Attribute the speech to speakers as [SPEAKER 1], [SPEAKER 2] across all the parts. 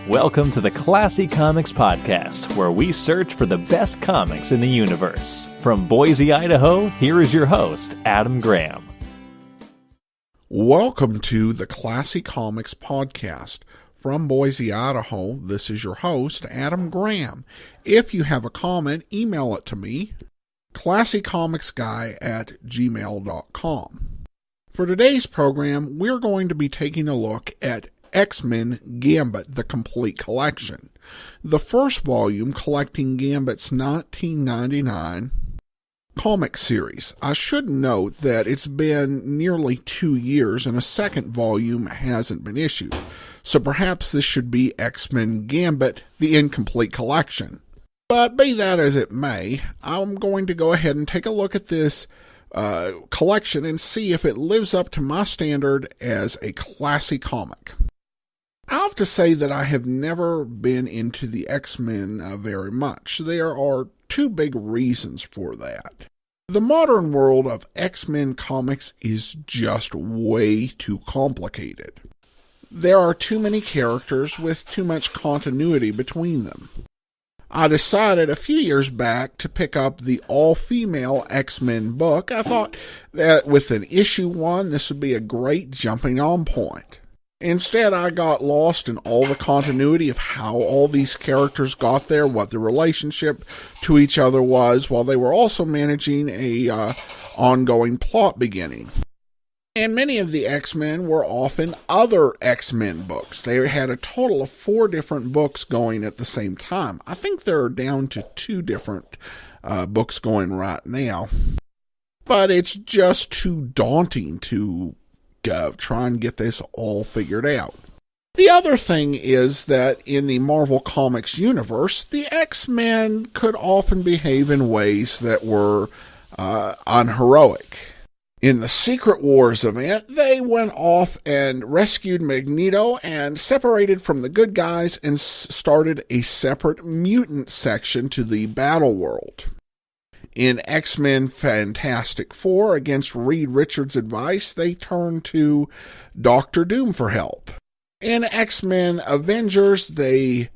[SPEAKER 1] Welcome to the Classy Comics Podcast, where we search for the best comics in the universe. From Boise, Idaho, here is your host, Adam Graham.
[SPEAKER 2] Welcome to the Classy Comics Podcast. From Boise, Idaho, this is your host, Adam Graham. If you have a comment, email it to me, classycomicsguy@gmail.com. For today's program, we're going to be taking a look at X-Men Gambit, the complete collection. The first volume collecting Gambit's 1999 comic series. I should note that it's been nearly 2 years and a second volume hasn't been issued. So perhaps this should be X-Men Gambit, the incomplete collection. But be that as it may, I'm going to go ahead and take a look at this collection and see if it lives up to my standard as a classy comic. I have to say that I have never been into the X-Men very much. There are two big reasons for that. The modern world of X-Men comics is just way too complicated. There are too many characters with too much continuity between them. I decided a few years back to pick up the all-female X-Men book. I thought that with an issue 1, this would be a great jumping-on point. Instead, I got lost in all the continuity of how all these characters got there, what the relationship to each other was, while they were also managing a ongoing plot beginning. And many of the X-Men were often other X-Men books. They had a total of 4 different books going at the same time. I think they're down to 2 different books going right now. But it's just too daunting to try and get this all figured out. The other thing is that in the Marvel Comics universe, the X-Men could often behave in ways that were unheroic. In the Secret Wars event, they went off and rescued Magneto and separated from the good guys and started a separate mutant section to the battle world. In X-Men Fantastic Four, against Reed Richards' advice, they turned to Doctor Doom for help. In X-Men Avengers, they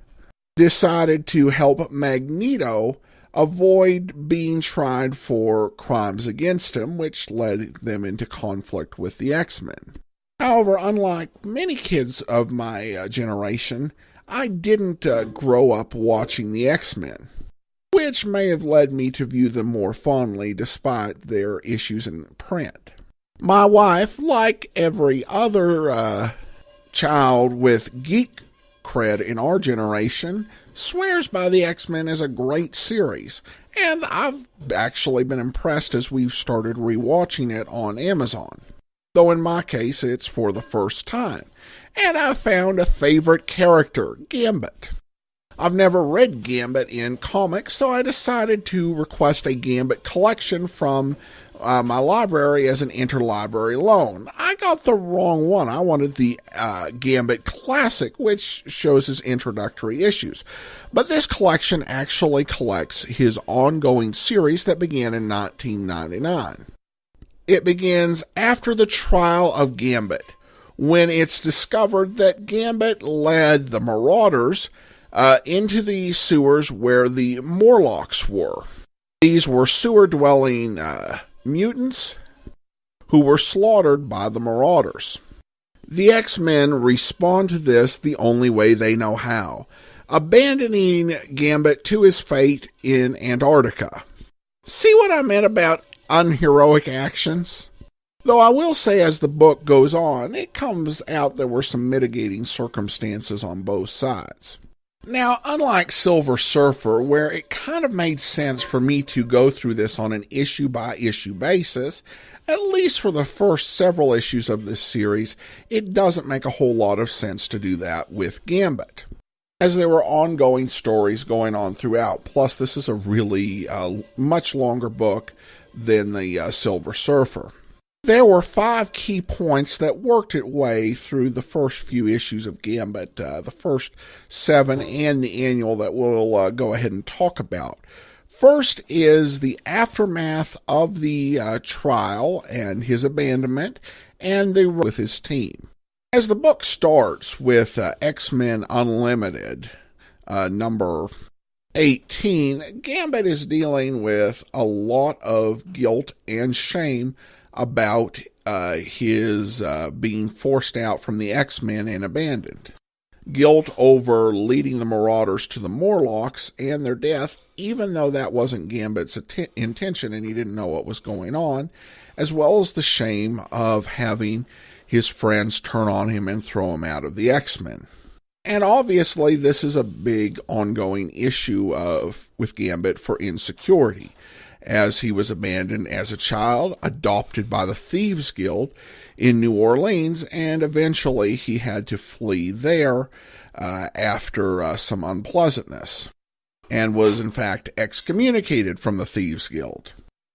[SPEAKER 2] decided to help Magneto avoid being tried for crimes against him, which led them into conflict with the X-Men. However, unlike many kids of my generation, I didn't grow up watching the X-Men, which may have led me to view them more fondly despite their issues in print. My wife, like every other child with geek cred in our generation, swears by the X-Men as a great series, and I've actually been impressed as we've started rewatching it on Amazon, though in my case it's for the first time, and I found a favorite character, Gambit. I've never read Gambit in comics, so I decided to request a Gambit collection from my library as an interlibrary loan. I got the wrong one. I wanted the Gambit Classic, which shows his introductory issues. But this collection actually collects his ongoing series that began in 1999. It begins after the trial of Gambit, when it's discovered that Gambit led the Marauders into the sewers where the Morlocks were. These were sewer-dwelling mutants who were slaughtered by the Marauders. The X-Men respond to this the only way they know how, abandoning Gambit to his fate in Antarctica. See what I meant about unheroic actions? Though I will say as the book goes on, it comes out there were some mitigating circumstances on both sides. Now, unlike Silver Surfer, where it kind of made sense for me to go through this on an issue-by-issue basis, at least for the first several issues of this series, it doesn't make a whole lot of sense to do that with Gambit, as there were ongoing stories going on throughout. Plus, this is a really much longer book than the Silver Surfer. There were 5 key points that worked its way through the first few issues of Gambit, the first 7 and the annual that we'll go ahead and talk about. First is the aftermath of the trial and his abandonment, and with his team. As the book starts with X-Men Unlimited, number 18, Gambit is dealing with a lot of guilt and shame about his being forced out from the X-Men and abandoned. Guilt over leading the Marauders to the Morlocks and their death, even though that wasn't Gambit's intention and he didn't know what was going on, as well as the shame of having his friends turn on him and throw him out of the X-Men. And obviously this is a big ongoing issue with Gambit for insecurity, as he was abandoned as a child, adopted by the Thieves Guild in New Orleans, and eventually he had to flee there after some unpleasantness, and was in fact excommunicated from the Thieves Guild.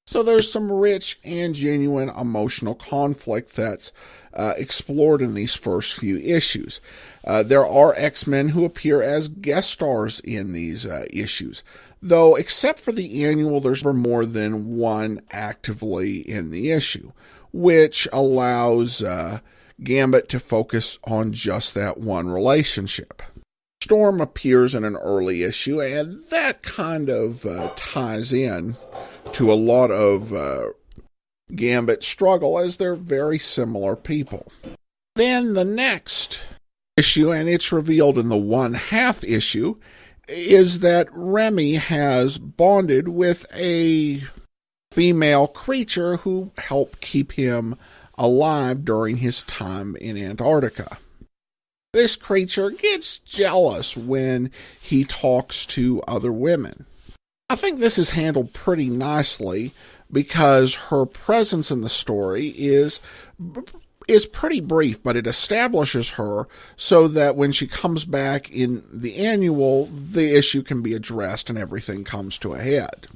[SPEAKER 2] So there's some rich and genuine emotional conflict that's explored in these first few issues. There are X-Men who appear as guest stars in these issues, though except for the annual, there's more than one actively in the issue, which allows Gambit to focus on just that one relationship. Storm appears in an early issue, and that kind of ties in to a lot of Gambit's struggle, as they're very similar people. Then the next issue, and it's revealed in the 1/2 issue, is that Remy has bonded with a female creature who helped keep him alive during his time in Antarctica. This creature gets jealous when he talks to other women. I think this is handled pretty nicely because her presence in the story is pretty brief, but it establishes her so that when she comes back in the annual, the issue can be addressed and everything comes to a head.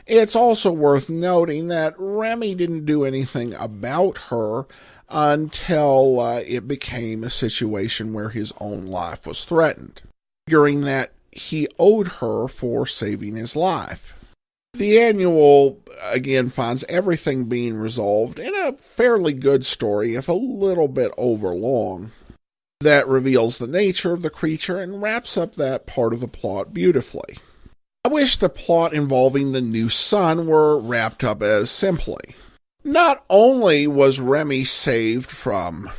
[SPEAKER 2] It's also worth noting that Remy didn't do anything about her until it became a situation where his own life was threatened, figuring that he owed her for saving his life. The annual, again, finds everything being resolved in a fairly good story, if a little bit overlong, that reveals the nature of the creature and wraps up that part of the plot beautifully. I wish the plot involving the new sun were wrapped up as simply. Not only was Remy saved from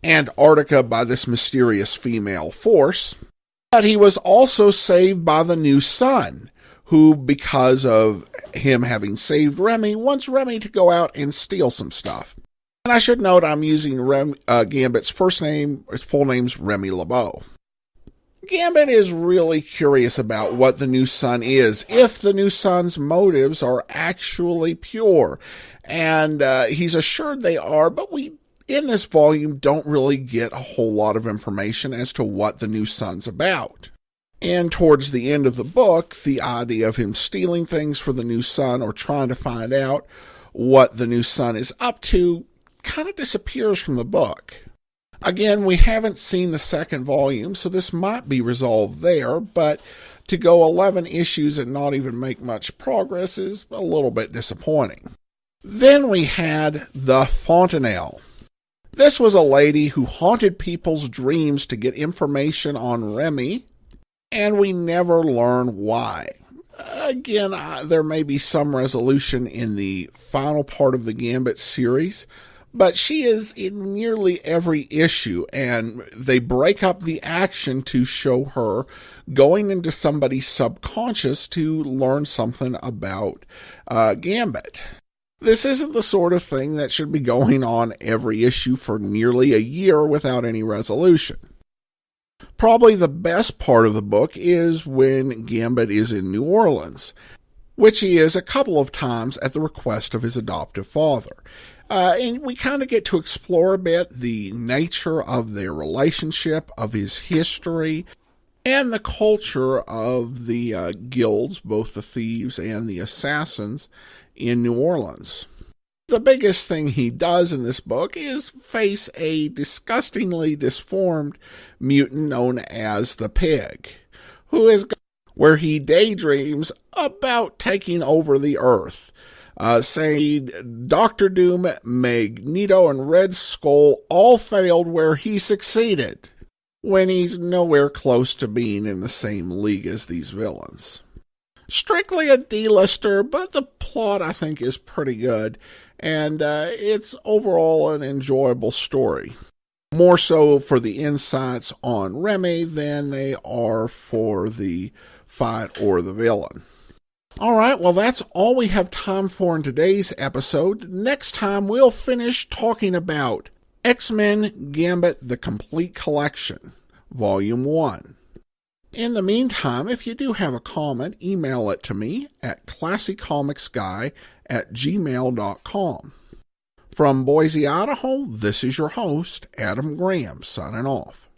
[SPEAKER 2] Antarctica by this mysterious female force, but he was also saved by the new sun, who, because of him having saved Remy, wants Remy to go out and steal some stuff. And I should note I'm using Gambit's first name, his full name's Remy LeBeau. Gambit is really curious about what the new sun is, if the new sun's motives are actually pure. And he's assured they are, but we, in this volume, don't really get a whole lot of information as to what the new sun's about. And towards the end of the book, the idea of him stealing things for the new sun or trying to find out what the new sun is up to kind of disappears from the book. Again, we haven't seen the second volume, so this might be resolved there, but to go 11 issues and not even make much progress is a little bit disappointing. Then we had The Fontanelle. This was a lady who haunted people's dreams to get information on Remy, and we never learn why. Again, there may be some resolution in the final part of the Gambit series, but she is in nearly every issue, and they break up the action to show her going into somebody's subconscious to learn something about Gambit. This isn't the sort of thing that should be going on every issue for nearly a year without any resolution. Probably the best part of the book is when Gambit is in New Orleans, which he is a couple of times at the request of his adoptive father. And we kind of get to explore a bit the nature of their relationship, of his history, and the culture of the guilds, both the thieves and the assassins, in New Orleans. The biggest thing he does in this book is face a disgustingly disformed mutant known as the Pig, who is where he daydreams about taking over the Earth. Say Dr. Doom, Magneto, and Red Skull all failed where he succeeded, when he's nowhere close to being in the same league as these villains. Strictly a D-lister, but the plot I think is pretty good, and it's overall an enjoyable story. More so for the insights on Remy than they are for the fight or the villain. Alright, well that's all we have time for in today's episode. Next time we'll finish talking about X-Men Gambit The Complete Collection, Volume 1. In the meantime, if you do have a comment, email it to me at classycomicsguy@gmail.com. From Boise, Idaho, this is your host, Adam Graham, signing off.